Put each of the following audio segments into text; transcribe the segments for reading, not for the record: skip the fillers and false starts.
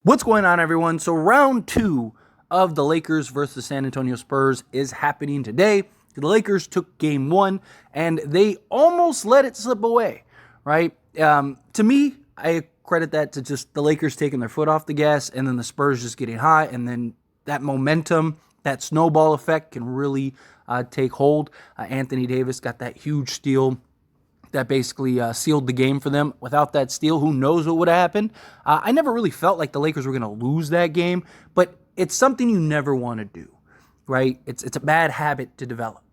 What's going on, everyone? So round 2 of the Lakers versus the San Antonio Spurs is happening today. The Lakers took game 1, and they almost let it slip away, right? To me, I credit that to just the Lakers taking their foot off the gas and then the Spurs just getting hot, and then that momentum, that snowball effect can really take hold. Anthony Davis got that huge steal that basically sealed the game for them. Without that steal, who knows what would have happened? I never really felt like the Lakers were going to lose that game, but it's something you never want to do, right? It's a bad habit to develop.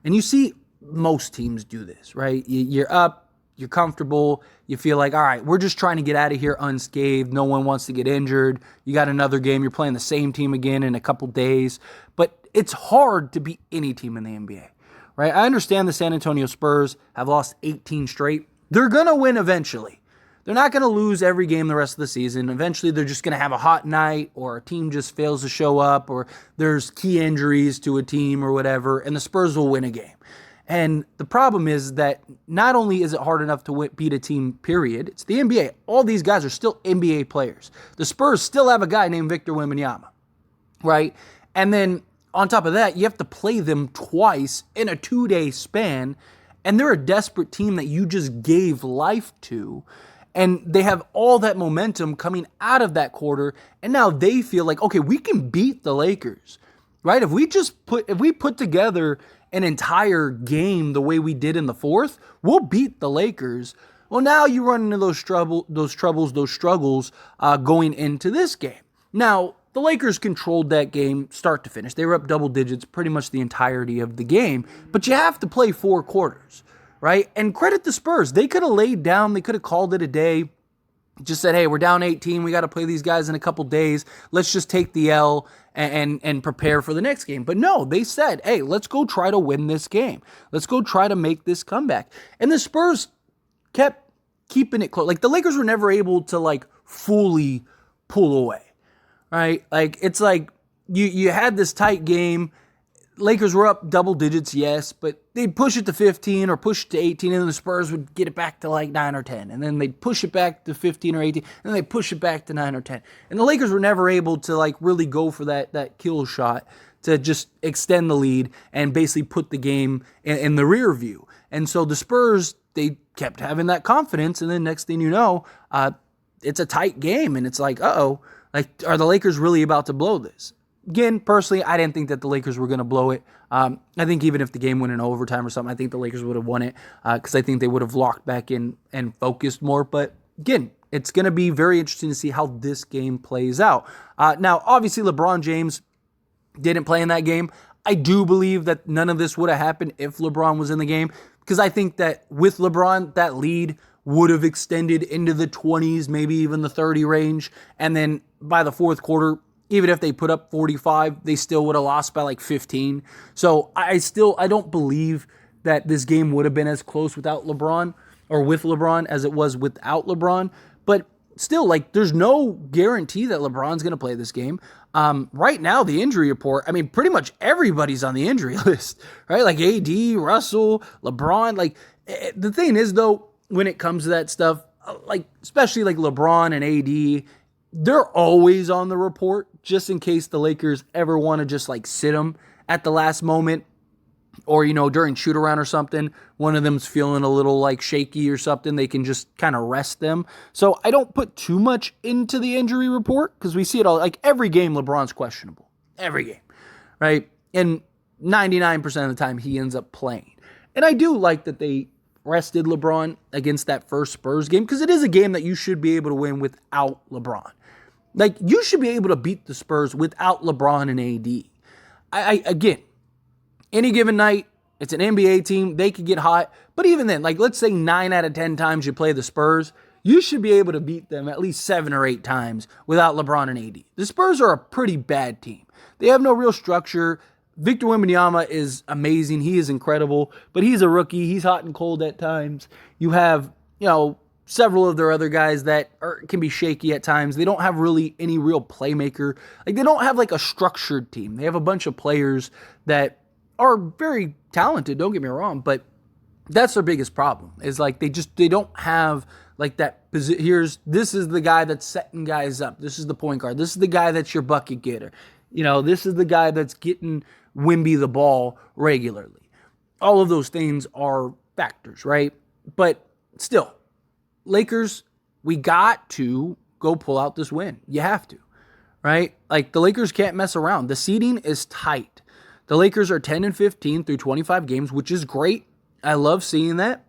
And you see most teams do this, right? You're up, you're comfortable, you feel like, all right, we're just trying to get out of here unscathed. No one wants to get injured. You got another game. You're playing the same team again in a couple days. But it's hard to beat any team in the NBA. Right? I understand the San Antonio Spurs have lost 18 straight. They're going to win eventually. They're not going to lose every game the rest of the season. Eventually, they're just going to have a hot night, or a team just fails to show up, or there's key injuries to a team or whatever, and the Spurs will win a game. And the problem is that not only is it hard enough to beat a team, period, it's the NBA. All these guys are still NBA players. The Spurs still have a guy named Victor Wembanyama, right? And then on top of that, you have to play them twice in a 2-day span, and they're a desperate team that you just gave life to, and they have all that momentum coming out of that quarter, and now they feel like, okay, we can beat the Lakers, right? If we put together an entire game the way we did in the fourth, we'll beat the Lakers. Well, now you run into those struggles going into this game. Now, the Lakers controlled that game start to finish. They were up double digits pretty much the entirety of the game, but you have to play 4 quarters, right? And credit the Spurs. They could have laid down. They could have called it a day, just said, hey, we're down 18. We got to play these guys in a couple days. Let's just take the L and prepare for the next game. But no, they said, hey, let's go try to win this game. Let's go try to make this comeback. And the Spurs kept keeping it close. Like, the Lakers were never able to, fully pull away. Right? Like, it's like you had this tight game. Lakers were up double digits, yes, but they'd push it to 15 or push it to 18, and then the Spurs would get it back to 9 or 10. And then they'd push it back to 15 or 18, and then they'd push it back to 9 or 10. And the Lakers were never able to really go for that kill shot to just extend the lead and basically put the game in the rear view. And so the Spurs, they kept having that confidence, and then next thing you know, it's a tight game, and it's like, uh-oh. Are the Lakers really about to blow this? Again, personally, I didn't think that the Lakers were going to blow it. I think even if the game went in overtime or something, I think the Lakers would have won it because I think they would have locked back in and focused more. But again, it's going to be very interesting to see how this game plays out. Now, obviously, LeBron James didn't play in that game. I do believe that none of this would have happened if LeBron was in the game, because I think that with LeBron, that lead would have extended into the 20s, maybe even the 30 range. And then by the fourth quarter, even if they put up 45, they still would have lost by 15. So I don't believe that this game would have been as close without LeBron or with LeBron as it was without LeBron. But still, there's no guarantee that LeBron's going to play this game. Right now, the injury report, pretty much everybody's on the injury list, right? AD, Russell, LeBron. The thing is, though, when it comes to that stuff, especially LeBron and AD, they're always on the report just in case the Lakers ever want to just sit them at the last moment, or during shoot around or something, one of them's feeling a little shaky or something, they can just kind of rest them. So I don't put too much into the injury report because we see it all. Every game LeBron's questionable, every game, right? And 99% of the time he ends up playing. And I do like that they rested LeBron against that first Spurs game, because it is a game that you should be able to win without LeBron. You should be able to beat the Spurs without LeBron and AD. Again, any given night, it's an NBA team. They could get hot. But even then, let's say 9 out of 10 times you play the Spurs, you should be able to beat them at least 7 or 8 times without LeBron and AD. The Spurs are a pretty bad team. They have no real structure. Victor Wembanyama is amazing. He is incredible, but he's a rookie. He's hot and cold at times. You have, several of their other guys that can be shaky at times. They don't have really any real playmaker. They don't have a structured team. They have a bunch of players that are very talented, don't get me wrong, but That's their biggest problem. Is like they don't have like that. This is the guy that's setting guys up. This is the point guard. This is the guy that's your bucket getter. This is the guy that's getting Wimby the ball regularly. All of those things are factors, right? But still, Lakers, we got to go pull out this win. You have to, right? Like the Lakers can't mess around. The seeding is tight. The Lakers are 10-15 through 25 games, which is great. I love seeing that.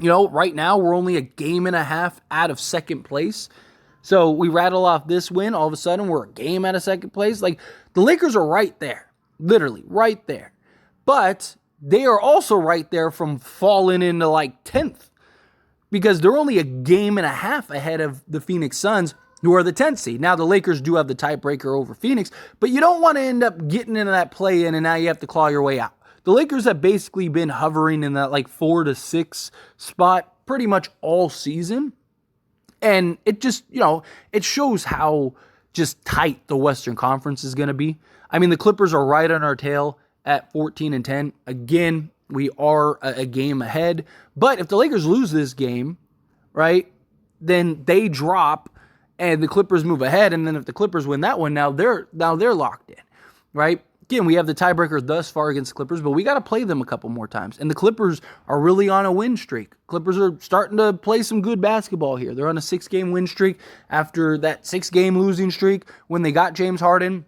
Right now we're only a game and a half out of second place. So we rattle off this win, all of a sudden we're a game out of second place. Like the Lakers are right there, literally right there. But they are also right there from falling into like 10th because they're only a game and a half ahead of the Phoenix Suns, who are the 10th seed. Now, the Lakers do have the tiebreaker over Phoenix, but you don't want to end up getting into that play-in and now you have to claw your way out. The Lakers have basically been hovering in that like 4 to 6 spot pretty much all season. And it just, it shows how just tight the Western Conference is going to be. I mean, the Clippers are right on our tail at 14-10. Again, we are a game ahead. But if the Lakers lose this game, right, then they drop and the Clippers move ahead. And then if the Clippers win that one, now they're locked in, right? Again, we have the tiebreaker thus far against the Clippers, but we got to play them a couple more times. And the Clippers are really on a win streak. Clippers are starting to play some good basketball here. They're on a 6-game win streak after that 6-game losing streak when they got James Harden.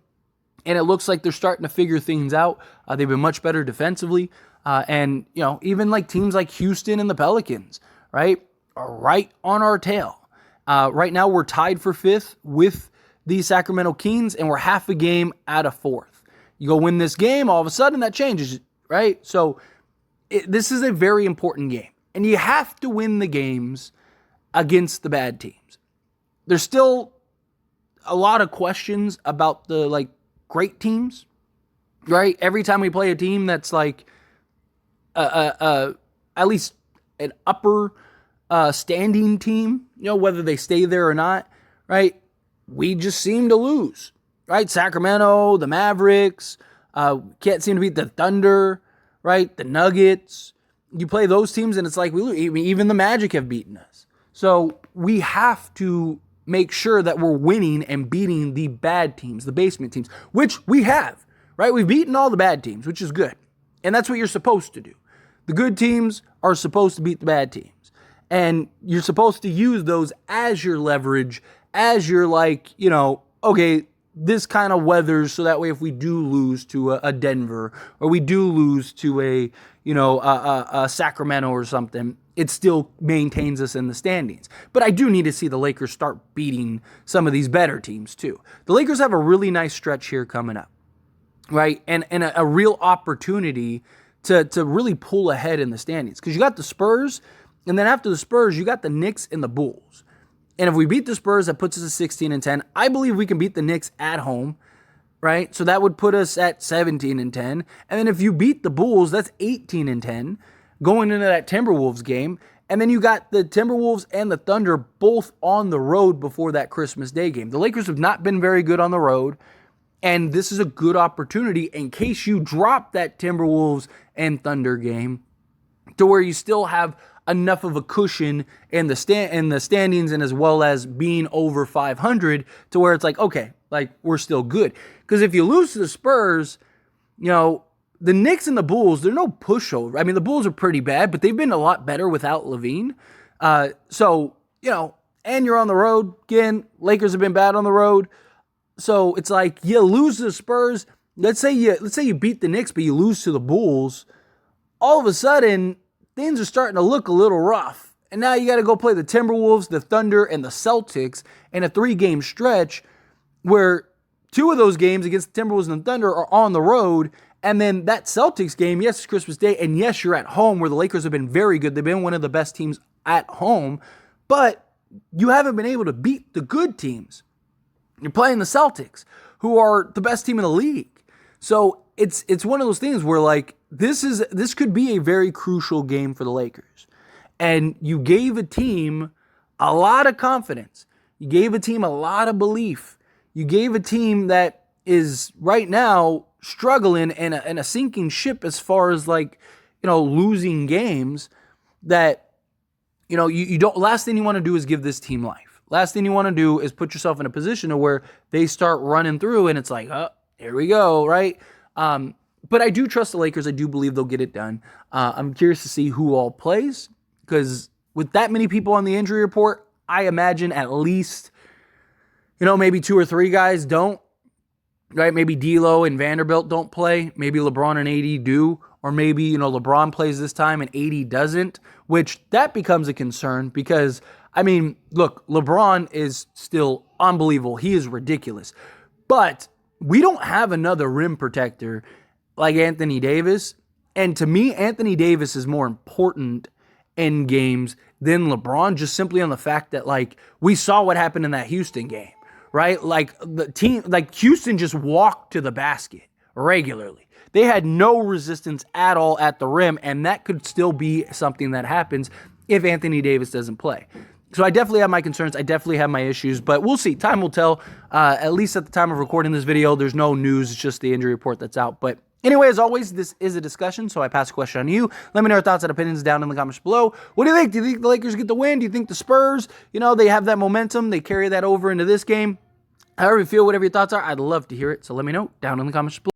And it looks like they're starting to figure things out. They've been much better defensively. And even like teams like Houston and the Pelicans, right, are right on our tail. Right now we're tied for 5th with the Sacramento Kings, and we're half a game out of 4th. You go win this game, all of a sudden that changes, right? So this is a very important game. And you have to win the games against the bad teams. There's still a lot of questions about the great teams, right? Every time we play a team that's like at least an upper standing team, whether they stay there or not, right? We just seem to lose. Right, Sacramento, the Mavericks, can't seem to beat the Thunder, right? The Nuggets. You play those teams and it's like we lose. Even the Magic have beaten us. So we have to make sure that we're winning and beating the bad teams, the basement teams, which we have, right? We've beaten all the bad teams, which is good. And that's what you're supposed to do. The good teams are supposed to beat the bad teams. And you're supposed to use those as your leverage, as your okay, this kind of weathers so that way if we do lose to a Denver or we do lose to a Sacramento or something, it still maintains us in the standings. But I do need to see the Lakers start beating some of these better teams too. The Lakers have a really nice stretch here coming up, right? And a real opportunity to really pull ahead in the standings because you got the Spurs, and then after the Spurs, you got the Knicks and the Bulls. And if we beat the Spurs, that puts us at 16-10. I believe we can beat the Knicks at home, right? So that would put us at 17-10. And then if you beat the Bulls, that's 18-10 going into that Timberwolves game. And then you got the Timberwolves and the Thunder both on the road before that Christmas Day game. The Lakers have not been very good on the road. And this is a good opportunity in case you drop that Timberwolves and Thunder game to where you still have enough of a cushion in the standings and as well as being over 500 to where it's like, okay, like we're still good. Because if you lose to the Spurs, the Knicks and the Bulls, they're no pushover. I mean, the Bulls are pretty bad, but they've been a lot better without Levine. And you're on the road. Again, Lakers have been bad on the road. So it's like you lose to the Spurs. Let's say you beat the Knicks, but you lose to the Bulls. All of a sudden, things are starting to look a little rough. And now you got to go play the Timberwolves, the Thunder, and the Celtics in a 3-game stretch where 2 of those games against the Timberwolves and the Thunder are on the road. And then that Celtics game, yes, it's Christmas Day, and yes, you're at home where the Lakers have been very good. They've been one of the best teams at home, but you haven't been able to beat the good teams. You're playing the Celtics, who are the best team in the league. So it's one of those things where this could be a very crucial game for the Lakers. And you gave a team a lot of confidence. You gave a team a lot of belief. You gave a team that is right now struggling in a sinking ship as far as losing games that, you don't, last thing you want to do is give this team life. Last thing you want to do is put yourself in a position to where they start running through and it's like, oh, here we go, right? But I do trust the Lakers. I do believe they'll get it done. I'm curious to see who all plays, because with that many people on the injury report, I imagine at least, maybe 2 or 3 guys don't, right? Maybe D'Lo and Vanderbilt don't play. Maybe LeBron and AD do. Or maybe, LeBron plays this time and AD doesn't, which that becomes a concern because, look, LeBron is still unbelievable. He is ridiculous. But we don't have another rim protector like Anthony Davis. And to me, Anthony Davis is more important in games than LeBron, just simply on the fact that, we saw what happened in that Houston game, right? The team, Houston just walked to the basket regularly. They had no resistance at all at the rim, and that could still be something that happens if Anthony Davis doesn't play. So I definitely have my concerns. I definitely have my issues, but we'll see. Time will tell. At least at the time of recording this video, there's no news. It's just the injury report that's out. But anyway, as always, this is a discussion, so I pass the question on to you. Let me know your thoughts and opinions down in the comments below. What do you think? Do you think the Lakers get the win? Do you think the Spurs, they have that momentum? They carry that over into this game? However you feel, whatever your thoughts are, I'd love to hear it. So let me know down in the comments below.